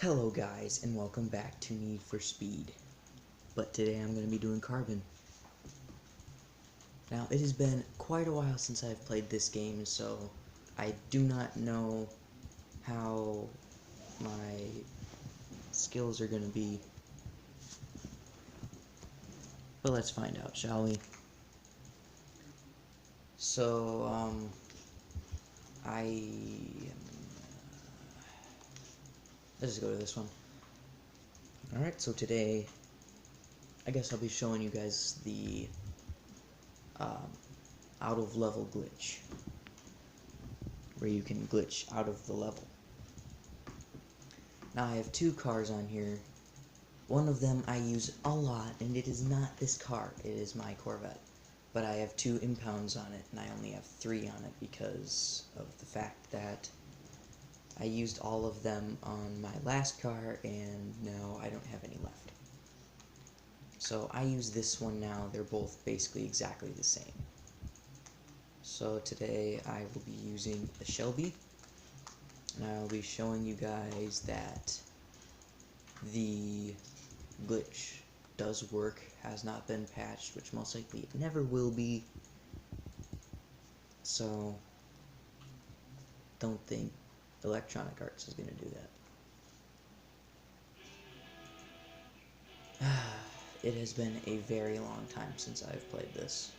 Hello guys, and welcome back to Need for Speed. But today I'm going to be doing Carbon. Now, it has been quite a while since I've played this game, so I do not know how my skills are going to be. But let's find out, shall we? So, let's just go to this one. Alright, so today, I guess I'll be showing you guys the out of level glitch, where you can glitch out of the level. Now I have two cars on here. One of them I use a lot, and it is not this car, it is my Corvette. But I have 2 impounds on it, and I only have 3 on it because of the fact that I used all of them on my last car, and now I don't have any left. So I use this one now. They're both basically exactly the same. So today I will be using the Shelby, and I'll be showing you guys that the glitch does work, has not been patched, which most likely it never will be. So don't think Electronic Arts is going to do that. It has been a very long time since I've played this.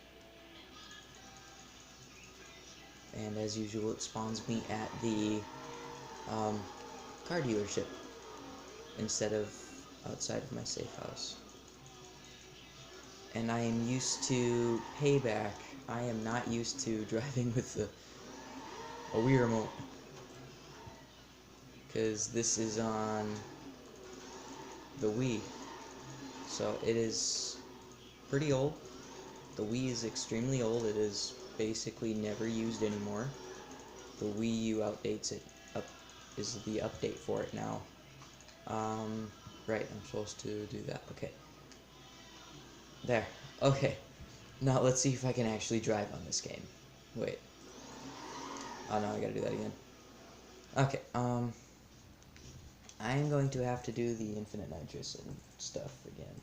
And as usual, it spawns me at the car dealership instead of outside of my safe house. And I am used to Payback. I am not used to driving with a Wii remote, because this is on the Wii, so it is pretty old. The Wii is extremely old. It is basically never used anymore. The Wii U updates it is the update for it now. Right, I'm supposed to do that. Okay. There. Okay. Now let's see if I can actually drive on this game. Wait. Oh no, I gotta do that again. Okay, I am going to have to do the infinite nitrous and stuff again.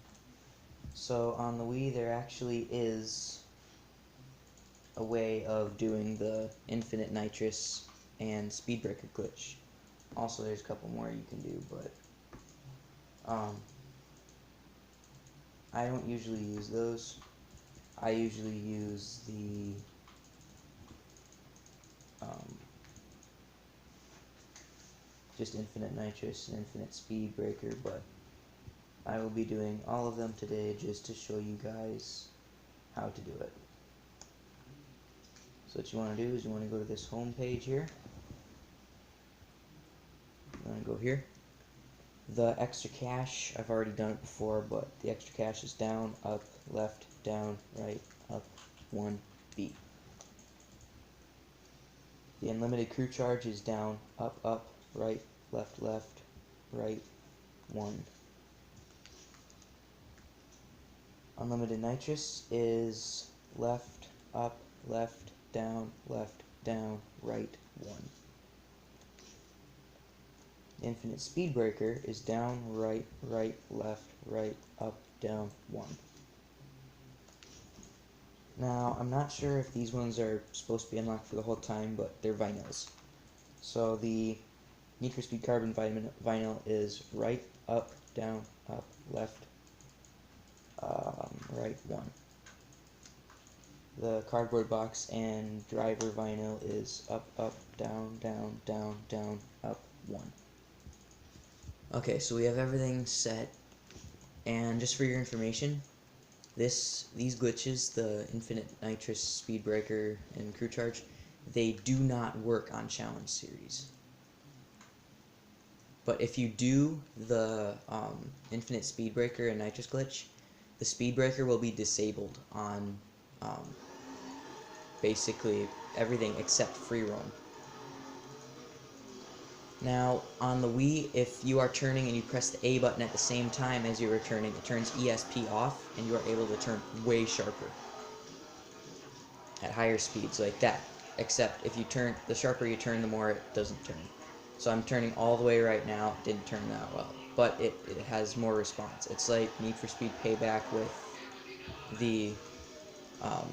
So on the Wii there actually is a way of doing the infinite nitrous and speed breaker glitch. Also there's a couple more you can do, but I don't usually use those. I usually use the just infinite nitrous and infinite speed breaker, but I will be doing all of them today just to show you guys how to do it. So what you want to do is you want to go to this home page here. You want to go here. The extra cache, I've already done it before, but the extra cache is down, up, left, down, right, up, 1, B. The unlimited crew charge is down, up, right, left, right, 1. Unlimited nitrous is left, down, right, 1. Infinite speed breaker is down, right, left, right, up, down, 1. Now, I'm not sure if these ones are supposed to be unlocked for the whole time, but they're vinyls. So the Need for Speed Carbon vinyl is right, down, left, right, 1. The cardboard box and driver vinyl is up, down, up, 1. Okay, so we have everything set, and just for your information, these glitches, the infinite nitrous speed breaker and crew charge, they do not work on challenge series. But if you do the infinite speed breaker and nitrous glitch, the speed breaker will be disabled on basically everything except free roam. Now, on the Wii, if you are turning and you press the A button at the same time as you're turning, it turns ESP off, and you are able to turn way sharper at higher speeds like that. Except if you turn, the sharper you turn, the more it doesn't turn. So I'm turning all the way right now. It didn't turn that well, but it has more response. It's like Need for Speed Payback with the um,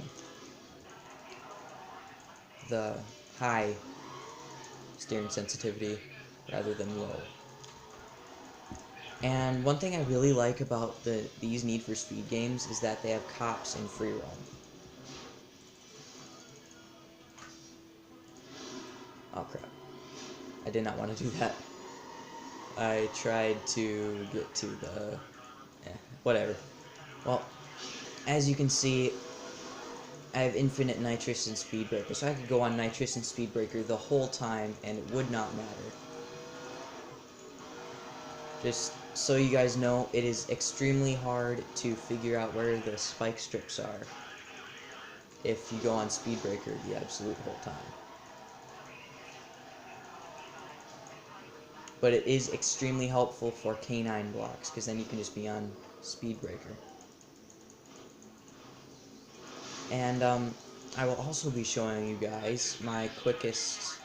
the high steering sensitivity rather than low. And one thing I really like about these Need for Speed games is that they have cops in free roam. Oh crap. I did not want to do that. I tried to get to the... whatever. Well, as you can see, I have infinite nitrous and speed breaker, so I could go on nitrous and speed breaker the whole time and it would not matter. Just so you guys know, it is extremely hard to figure out where the spike strips are if you go on speed breaker the absolute whole time. But it is extremely helpful for canine blocks, because then you can just be on speed breaker. And I will also be showing you guys my quickest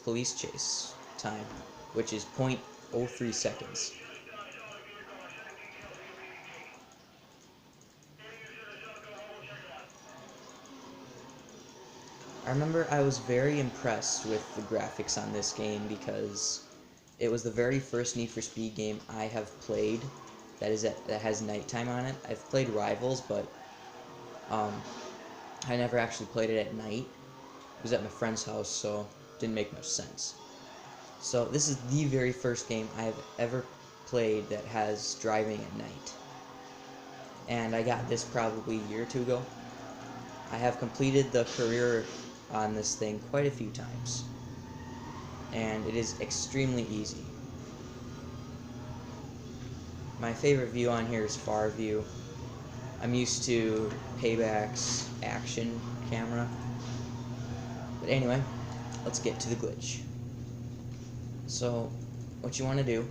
police chase time, which is 0.03 seconds. I remember I was very impressed with the graphics on this game because it was the very first Need for Speed game I have played that has nighttime on it. I've played Rivals, but I never actually played it at night. It was at my friend's house, so it didn't make much sense. So this is the very first game I have ever played that has driving at night. And I got this probably a year or two ago. I have completed the career on this thing quite a few times. And it is extremely easy. My favorite view on here is far view. I'm used to Payback's action camera. But anyway, let's get to the glitch. So, what you want to do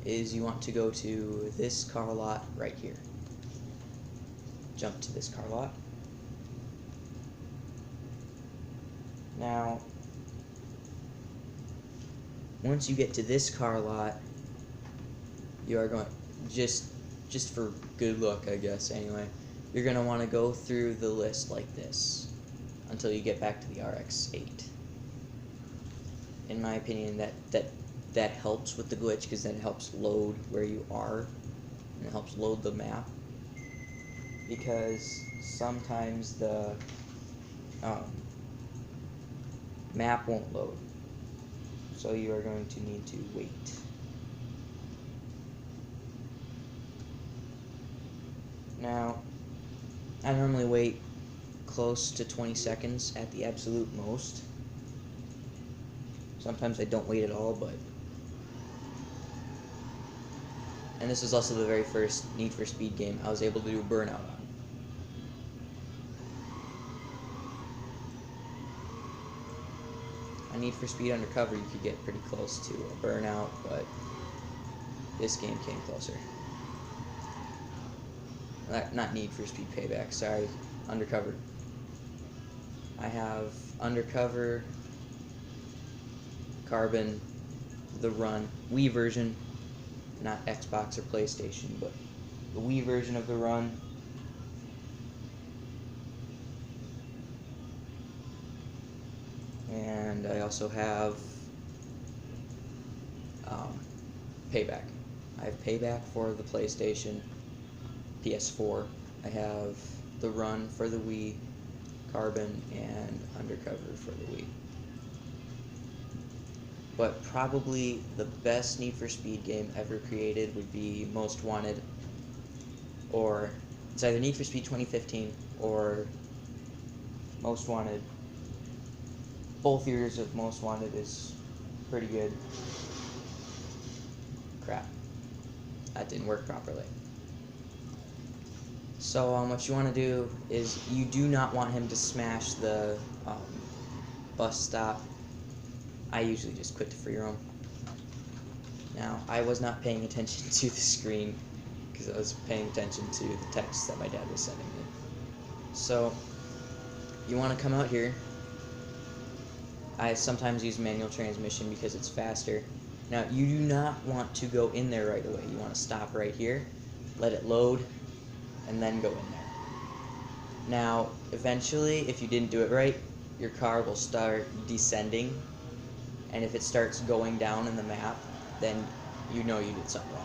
is you want to go to this car lot right here. Jump to this car lot. Now, once you get to this car lot, you are going, just for good luck, I guess, anyway, you're going to want to go through the list like this until you get back to the RX-8. In my opinion, that helps with the glitch, because then it helps load where you are, and it helps load the map, because sometimes the map won't load, so you are going to need to wait. Now, I normally wait close to 20 seconds at the absolute most. Sometimes I don't wait at all, but... And this was also the very first Need for Speed game I was able to do a burnout on. On Need for Speed Undercover, you could get pretty close to a burnout, but this game came closer. Not Need for Speed Payback, sorry, Undercover. I have Undercover, Carbon, the Run, Wii version, not Xbox or PlayStation, but the Wii version of the Run. And I also have Payback. I have Payback for the PlayStation, PS4. I have the Run for the Wii, Carbon, and Undercover for the Wii. But probably the best Need for Speed game ever created would be Most Wanted, or it's either Need for Speed 2015 or Most Wanted. Both years of Most Wanted is pretty good. Crap. That didn't work properly. So what you want to do is you do not want him to smash the bus stop. I usually just quit to free roam. Now, I was not paying attention to the screen because I was paying attention to the text that my dad was sending me. So, you want to come out here, I sometimes use manual transmission because it's faster. Now, you do not want to go in there right away. You want to stop right here, let it load, and then go in there. Now, eventually, if you didn't do it right, your car will start descending, and if it starts going down in the map, then you know you did something wrong.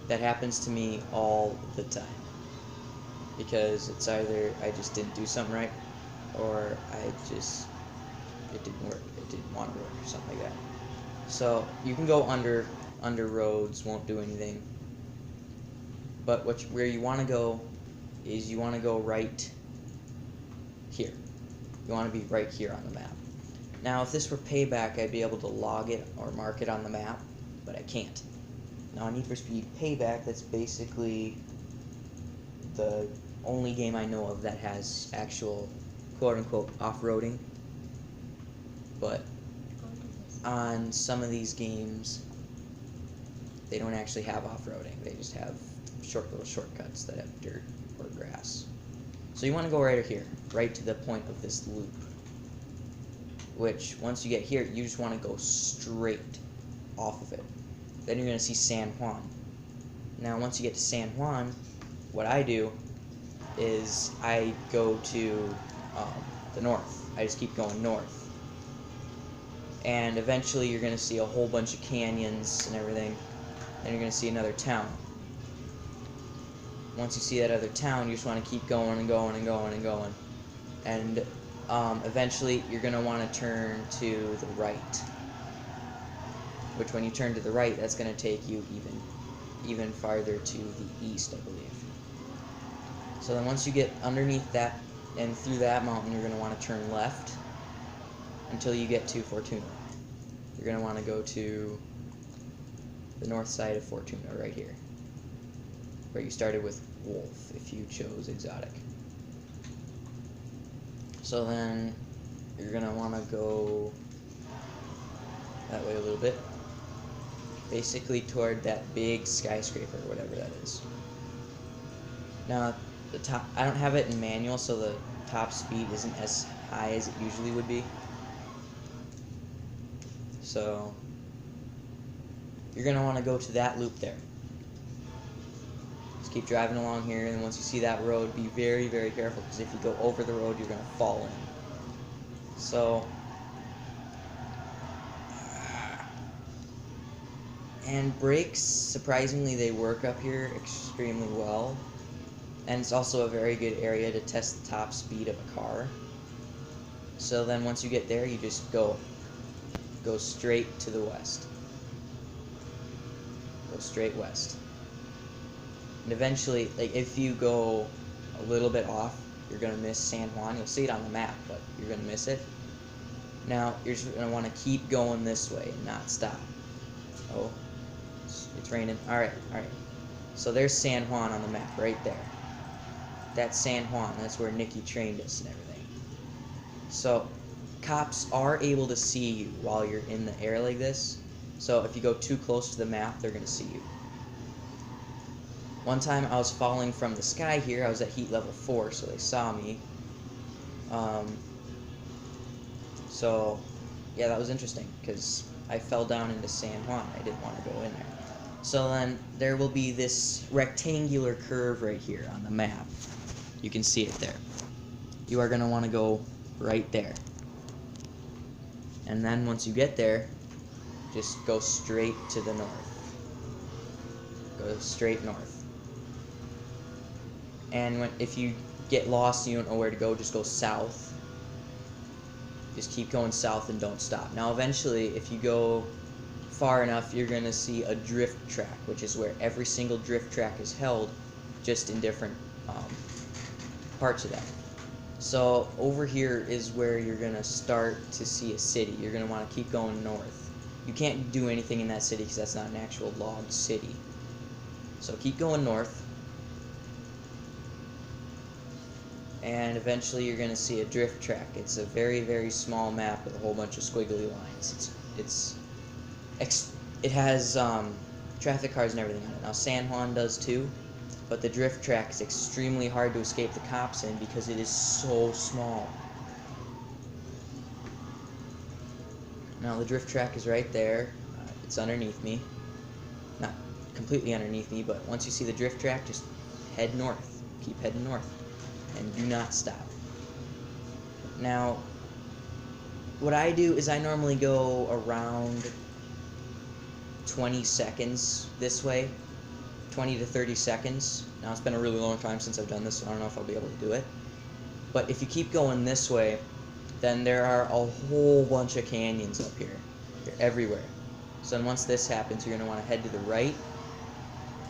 That happens to me all the time, because it's either I just didn't do something right, or it didn't work, it didn't want to work, or something like that. So, you can go under roads, won't do anything, but where you want to go is you want to go right here. You want to be right here on the map. Now, if this were Payback, I'd be able to log it or mark it on the map, but I can't. Now, on Need for Speed Payback, that's basically the only game I know of that has actual quote-unquote off-roading. But on some of these games, they don't actually have off-roading. They just have little shortcuts that have dirt or grass. So you want to go right here, right to the point of this loop. Which, once you get here, you just want to go straight off of it. Then you're going to see San Juan. Now, once you get to San Juan, what I do is I go to the north. I just keep going north. And eventually you're going to see a whole bunch of canyons and everything. Then you're going to see another town. Once you see that other town, you just want to keep going and going and going and going. And eventually you're going to want to turn to the right. Which, when you turn to the right, that's going to take you even farther to the east, I believe. So then once you get underneath that and through that mountain, you're going to want to turn left until you get to Fortuna. You're going to want to go to the north side of Fortuna, right here, where you started with Wolf, if you chose Exotic. So then you're going to want to go that way a little bit, basically toward that big skyscraper, whatever that is. Now, the top, I don't have it in manual, so the top speed isn't as high as it usually would be. So you're going to want to go to that loop there. Just keep driving along here, and once you see that road, be very, very careful, because if you go over the road, you're going to fall in. So, and brakes, surprisingly, they work up here extremely well. And it's also a very good area to test the top speed of a car. So then once you get there, you just go straight to the west. Go straight west. And eventually, like, if you go a little bit off, you're going to miss San Juan. You'll see it on the map, but you're going to miss it. Now, you're just going to want to keep going this way and not stop. Oh, it's raining. Alright. So there's San Juan on the map, right there. That's San Juan. That's where Nikki trained us and everything. So, cops are able to see you while you're in the air like this. So if you go too close to the map, they're going to see you. One time I was falling from the sky here. I was at heat level 4, so they saw me. So, yeah, that was interesting, because I fell down into San Juan. I didn't want to go in there. So then there will be this rectangular curve right here on the map. You can see it there. You are going to want to go right there. And then once you get there, just go straight to the north. Go straight north. And if you get lost and you don't know where to go, just go south. Just keep going south and don't stop. Now eventually, if you go far enough, you're going to see a drift track, which is where every single drift track is held, just in different parts of that. So over here is where you're going to start to see a city. You're going to want to keep going north. You can't do anything in that city because that's not an actual logged city. So keep going north. And eventually you're going to see a drift track. It's a very, very small map with a whole bunch of squiggly lines. It has traffic cars and everything on it. Now San Juan does too, but the drift track is extremely hard to escape the cops in because it is so small. Now the drift track is right there. It's underneath me. Not completely underneath me, but once you see the drift track, just head north. Keep heading north. And do not stop. Now, what I do is I normally go around 20 seconds this way. 20 to 30 seconds. Now, it's been a really long time since I've done this, so I don't know if I'll be able to do it. But if you keep going this way, then there are a whole bunch of canyons up here. They're everywhere. So then once this happens, you're going to want to head to the right.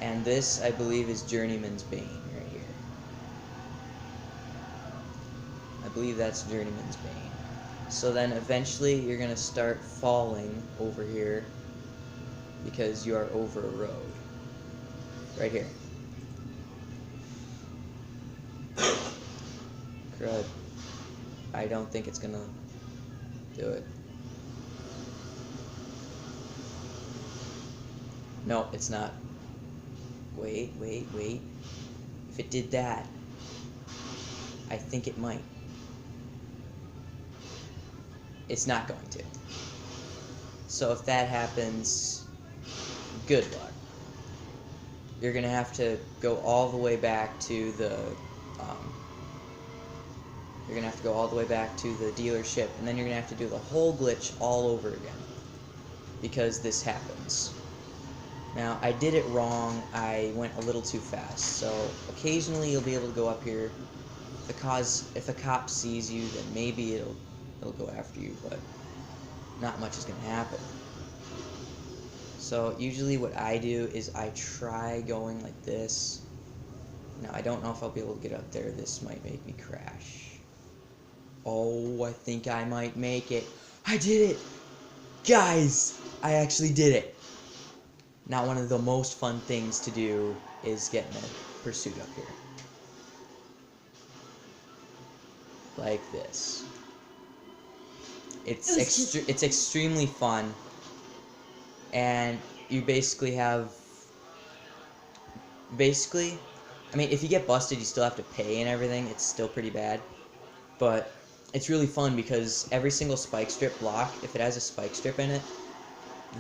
And this, I believe, is Journeyman's Bane right here. I believe that's Journeyman's Bane. So then eventually you're going to start falling over here because you are over a road. Right here. Crud. I don't think it's going to do it. No, it's not. Wait. If it did that, I think it might. It's not going to. So if that happens, good luck. You're going to have to go all the way back to the dealership, and then you're going to have to do the whole glitch all over again because this happens. Now, I did it wrong. I went a little too fast. So occasionally you'll be able to go up here. If a cop sees you, then maybe it'll go after you, but not much is going to happen. So usually what I do is I try going like this. Now, I don't know if I'll be able to get up there. This might make me crash. Oh, I think I might make it. I did it! Guys, I actually did it. Now, one of the most fun things to do is get in a pursuit up here. Like this. It's extremely fun, and you basically have... I mean, if you get busted, you still have to pay and everything. It's still pretty bad. But it's really fun because every single spike strip block, if it has a spike strip in it,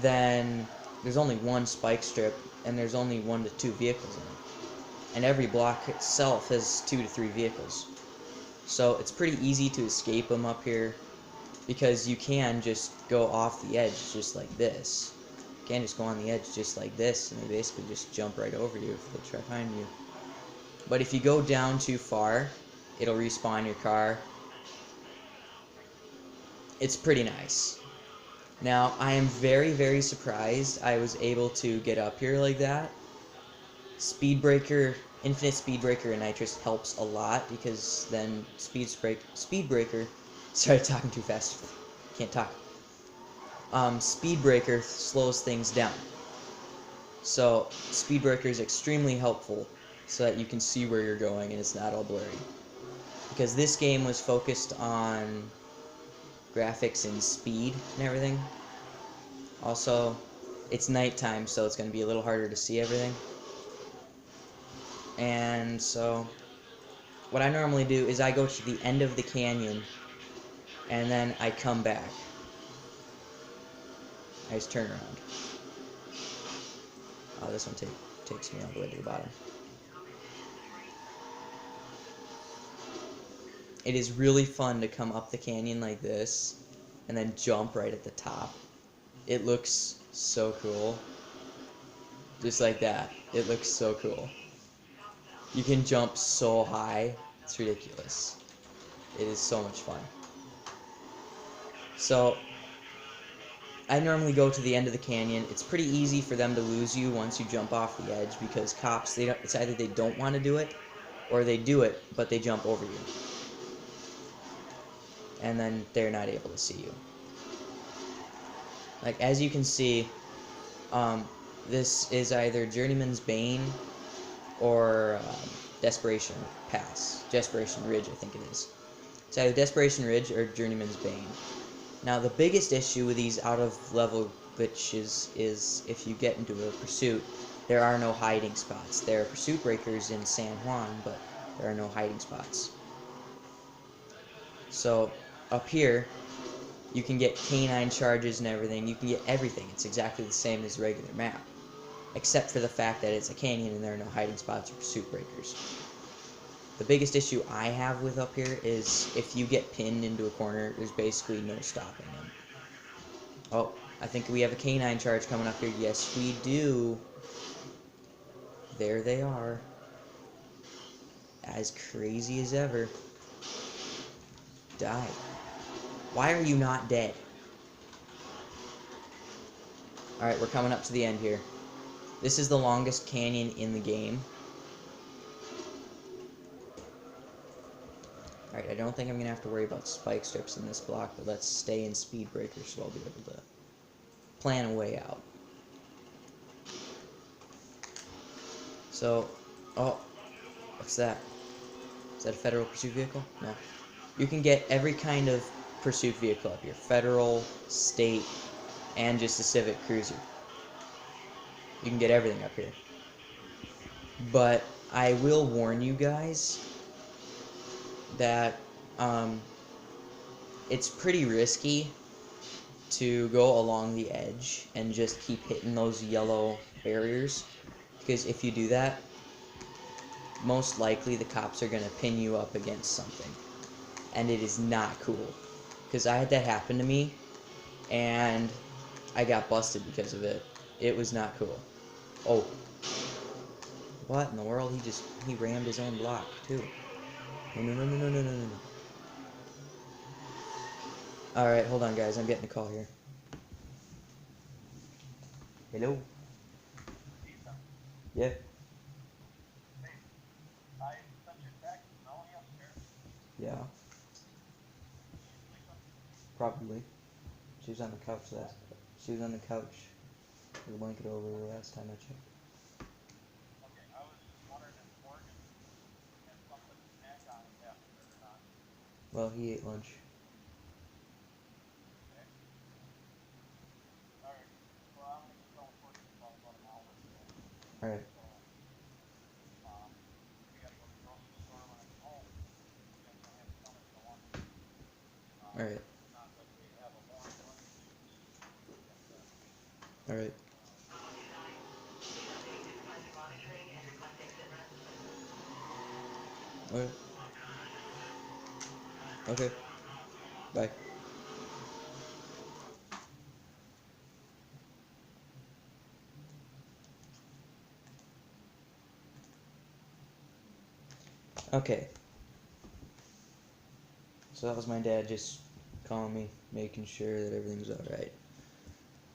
then there's only one spike strip, and there's only 1 to 2 vehicles in it. And every block itself has 2 to 3 vehicles. So it's pretty easy to escape them up here, because you can just go off the edge just like this. You can just go on the edge just like this, and they basically just jump right over you if they try to find you. But if you go down too far, it'll respawn your car. It's pretty nice. Now, I am very, very surprised I was able to get up here like that. Speed Breaker, Infinite Speed Breaker and Nitrous helps a lot, because then Speed Breaker, sorry, talking too fast, can't talk. Speed Breaker slows things down. So, Speed Breaker is extremely helpful so that you can see where you're going and it's not all blurry. Because this game was focused on graphics and speed and everything. Also, it's nighttime, so it's going to be a little harder to see everything. And so, what I normally do is I go to the end of the canyon, and then I come back. I just turn around. Oh, this one takes me all the way to the bottom. It is really fun to come up the canyon like this, and then jump right at the top. It looks so cool. Just like that. It looks so cool. You can jump so high, it's ridiculous. It is so much fun. So, I normally go to the end of the canyon. It's pretty easy for them to lose you once you jump off the edge, because cops, it's either they don't want to do it, or they do it, but they jump over you. And then they're not able to see you. Like, as you can see, this is either Journeyman's Bane or Desperation Pass. Desperation Ridge, I think it is. It's either Desperation Ridge or Journeyman's Bane. Now, the biggest issue with these out-of-level glitches is if you get into a pursuit, there are no hiding spots. There are pursuit breakers in San Juan, but there are no hiding spots. So, up here, You can get canine charges and everything. You can get everything. It's exactly the same as the regular map, except for the fact that it's a canyon and there are no hiding spots or pursuit breakers. The biggest issue I have with up here is if you get pinned into a corner, there's basically no stopping them. Oh, I think we have a canine charge coming up here. Yes, we do. There they are. As crazy as ever. Die. Why are you not dead? Alright, we're coming up to the end here. This is the longest canyon in the game. Alright, I don't think I'm going to have to worry about spike strips in this block, but let's stay in speed breakers so I'll be able to plan a way out. So, oh, what's that? Is that a federal pursuit vehicle? No. You can get every kind of pursuit vehicle up here. Federal, state, and just a Civic Cruiser. You can get everything up here. But I will warn you guys that it's pretty risky to go along the edge and just keep hitting those yellow barriers, because if you do that, most likely the cops are going to pin you up against something, and it is not cool, because I had that happen to me and I got busted because of it. It was not cool. Oh, what in the world? He rammed his own block too. No. Alright, hold on guys, I'm getting a call here. Hello? Yeah. Yeah. Probably. She was on the couch She was on the couch with a blanket over her last time I checked. Well, he ate lunch. Alright. Alright. Alright. Okay. Okay. Bye. Okay. So that was my dad just calling me, making sure that everything's alright.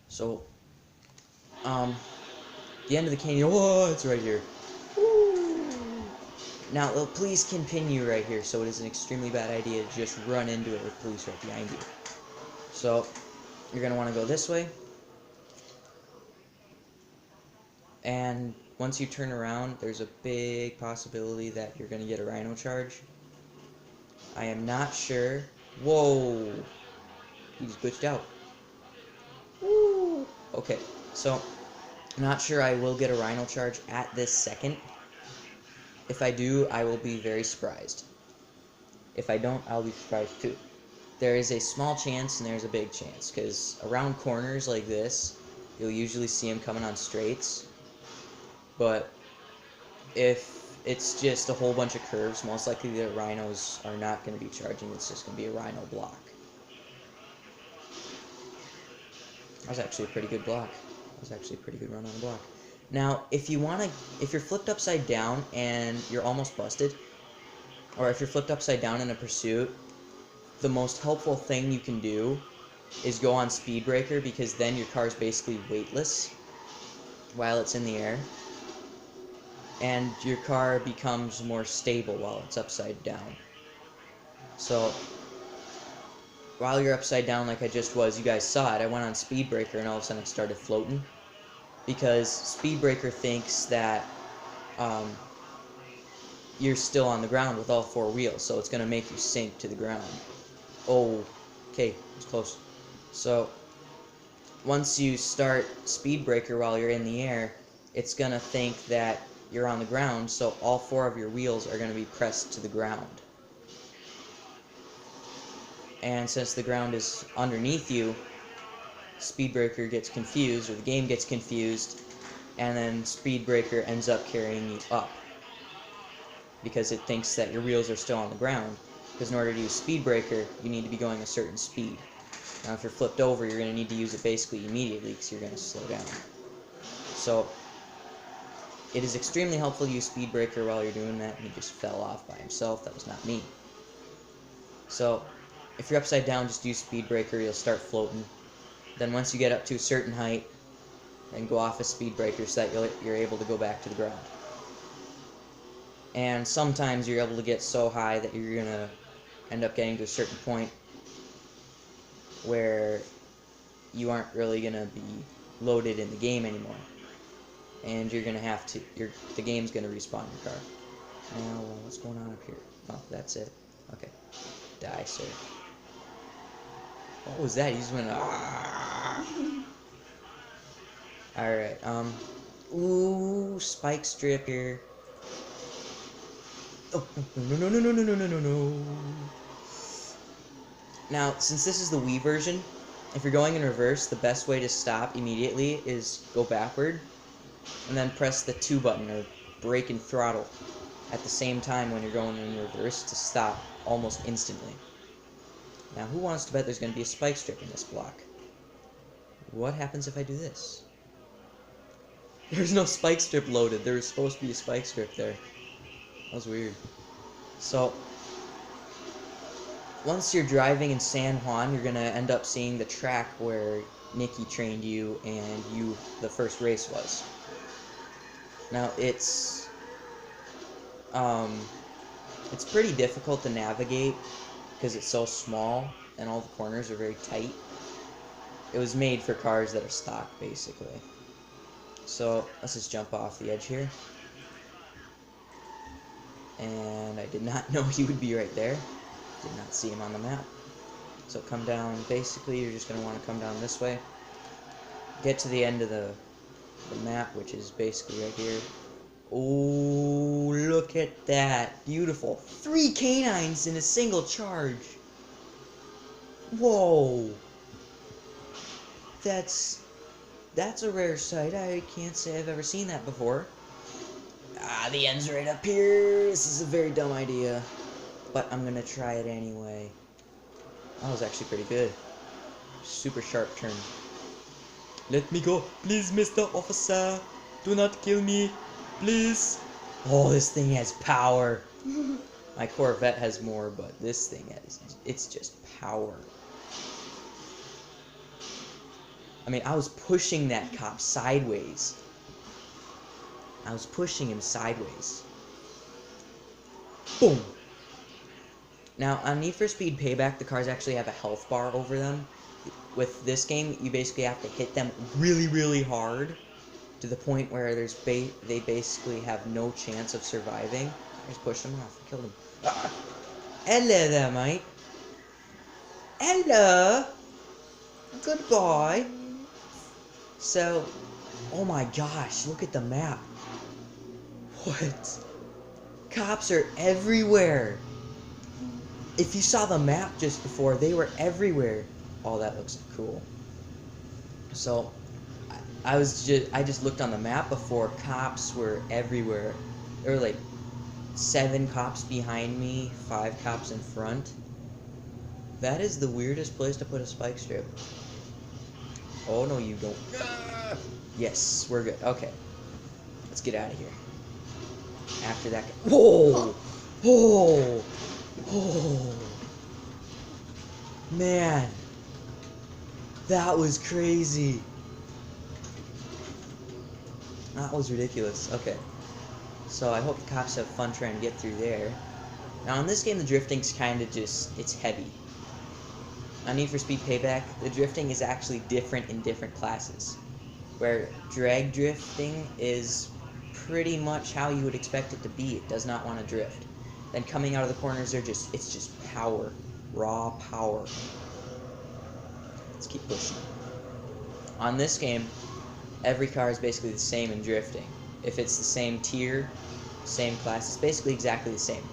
So, the end of the canyon, whoa, it's right here. Woo. Now, the police can pin you right here, so it is an extremely bad idea to just run into it with police right behind you. So, you're going to want to go this way. And once you turn around, there's a big possibility that you're going to get a rhino charge. I am not sure. Whoa! He just glitched out. Woo! Okay, so I'm not sure I will get a rhino charge at this second. If I do, I will be very surprised. If I don't, I'll be surprised too. There is a small chance and there's a big chance, because around corners like this, you'll usually see them coming on straights. But if it's just a whole bunch of curves, most likely the rhinos are not going to be charging. It's just going to be a rhino block. That was actually a pretty good block. That was actually a pretty good run on the block. Now, if you're flipped upside down and you're almost busted, or if you're flipped upside down in a pursuit, the most helpful thing you can do is go on speed breaker, because then your car's basically weightless while it's in the air, and your car becomes more stable while it's upside down. So while you're upside down like I just was, you guys saw it, I went on speed breaker and all of a sudden it started floating, because speed breaker thinks that you're still on the ground with all four wheels, so it's going to make you sink to the ground. Oh, okay, it's close. So once you start speed breaker while you're in the air, it's going to think that you're on the ground, so all four of your wheels are going to be pressed to the ground. And since the ground is underneath you, speed breaker gets confused, or the game gets confused, and then speed breaker ends up carrying you up because it thinks that your wheels are still on the ground. Because in order to use speed breaker, you need to be going a certain speed. Now if you're flipped over, you're going to need to use it basically immediately because you're going to slow down. So it is extremely helpful to use speed breaker while you're doing that. And he just fell off by himself. That was not me. So if you're upside down, just use speed breaker. You'll start floating. Then once you get up to a certain height, then go off a speed breaker so that you're able to go back to the ground. And sometimes you're able to get so high that you're going to end up getting to a certain point where you aren't really going to be loaded in the game anymore. And you're going to have to, the game's going to respawn your car. Now, what's going on up here? Oh, that's it. Okay. Die, sir. What was that? He just went, ah. Alright, ooh, spike strip here. Oh, no. Now, since this is the Wii version, if you're going in reverse, the best way to stop immediately is go backward, and then press the 2 button, or brake and throttle, at the same time when you're going in reverse to stop almost instantly. Now, who wants to bet there's going to be a spike strip in this block? What happens if I do this? There's no spike strip loaded. There was supposed to be a spike strip there. That was weird. So, once you're driving in San Juan, you're going to end up seeing the track where Nikki trained you and the first race was. Now, it's pretty difficult to navigate because it's so small and all the corners are very tight. It was made for cars that are stock, basically. So, let's just jump off the edge here. And I did not know he would be right there. Did not see him on the map. So come down, basically you're just going to want to come down this way. Get to the end of the map, which is basically right here. Oh, look at that. Beautiful. 3 canines in a single charge. Whoa. That's a rare sight. I can't say I've ever seen that before. Ah, the end's right up here. This is a very dumb idea. But I'm gonna try it anyway. That was actually pretty good. Super sharp turn. Let me go. Please, Mr. Officer. Do not kill me. Please. Oh, this thing has power. My Corvette has more, but this thing it's just power. I mean, I was pushing that cop sideways. I was pushing him sideways. Boom! Now, on Need for Speed Payback, the cars actually have a health bar over them. With this game, you basically have to hit them really, really hard to the point where they basically have no chance of surviving. I just pushed them off. Killed them. Ah. Hello there, mate. Hello. Goodbye. So, oh my gosh, look at the map. What? Cops are everywhere. If you saw the map just before, they were everywhere. Oh, that looks cool. So, I just looked on the map before. Cops were everywhere. There were like 7 cops behind me, 5 cops in front. That is the weirdest place to put a spike strip. Oh no, you don't. Yes, we're good. Okay, let's get out of here. After that, whoa, whoa, whoa, man, that was crazy. That was ridiculous. Okay, so I hope the cops have fun trying to get through there. Now in this game, the drifting's kind of just, it's heavy. On Need for Speed Payback, the drifting is actually different in different classes. Where drag drifting is pretty much how you would expect it to be. It does not want to drift. Then coming out of the corners, it's just power. Raw power. Let's keep pushing. On this game, every car is basically the same in drifting. If it's the same tier, same class, it's basically exactly the same.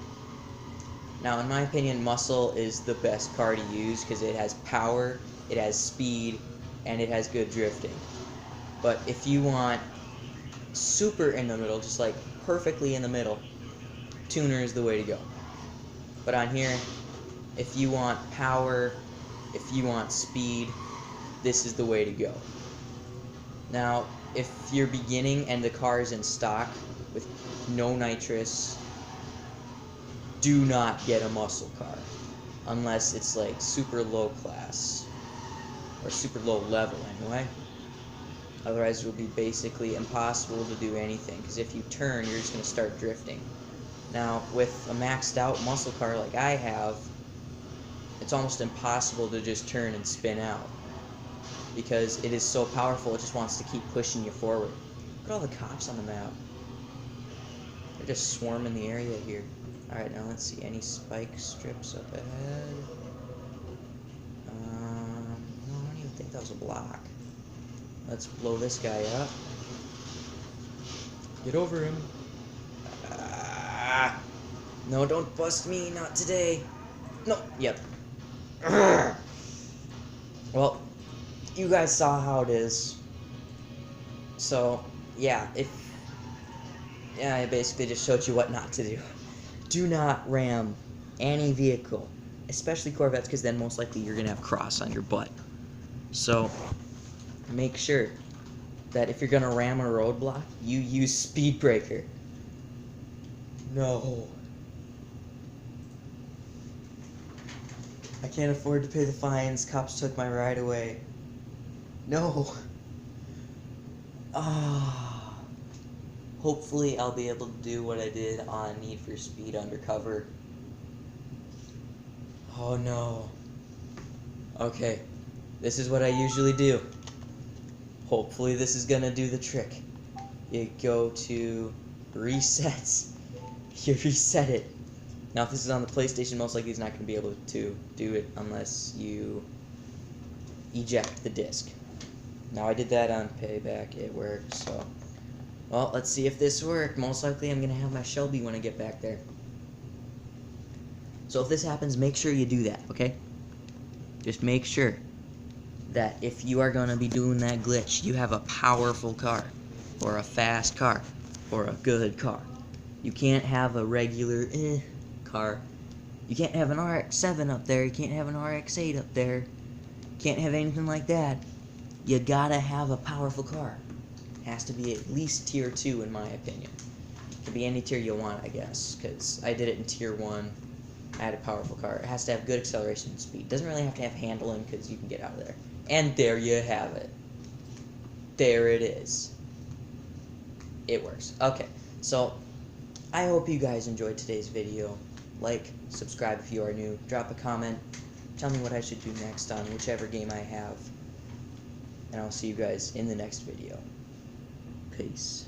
Now, in my opinion, muscle is the best car to use because it has power, it has speed, and it has good drifting. But if you want super in the middle, just like perfectly in the middle, tuner is the way to go. But on here, if you want power, if you want speed, this is the way to go. Now, if you're beginning and the car is in stock with no nitrous, do not get a muscle car unless it's like super low class or super low level anyway. Otherwise it will be basically impossible to do anything, because if you turn, you're just going to start drifting. Now, with a maxed out muscle car like I have, it's almost impossible to just turn and spin out, because it is so powerful, it just wants to keep pushing you forward. Look at all the cops on the map. They're just swarming the area here. Alright, now let's see, any spike strips up ahead? No, I don't even think that was a block. Let's blow this guy up. Get over him. No, don't bust me, not today. No, yep. Well, you guys saw how it is. So, yeah, I basically just showed you what not to do. Do not ram any vehicle, especially Corvettes, because then most likely you're going to have cross on your butt. So, make sure that if you're going to ram a roadblock, you use speed breaker. No. I can't afford to pay the fines. Cops took my ride away. No. Hopefully I'll be able to do what I did on Need for Speed Undercover. Oh no. Okay, this is what I usually do. Hopefully this is gonna do the trick. You go to resets, you reset it. Now if this is on the PlayStation, most likely it's not going to be able to do it unless you eject the disc. Now I did that on Payback, it worked, so... Well, let's see if this worked. Most likely I'm going to have my Shelby when I get back there. So if this happens, make sure you do that, okay? Just make sure that if you are going to be doing that glitch, you have a powerful car, or a fast car, or a good car. You can't have a regular car. You can't have an RX-7 up there. You can't have an RX-8 up there. Can't have anything like that. You gotta have a powerful car. Has to be at least tier 2 in my opinion. Could be any tier you want, I guess, because I did it in tier 1. I had a powerful car. It has to have good acceleration and speed. Doesn't really have to have handling, because you can get out of there. And there you have it. There it is. It works. Okay, so I hope you guys enjoyed today's video. Like, subscribe if you are new, drop a comment, tell me what I should do next on whichever game I have, and I'll see you guys in the next video. Peace.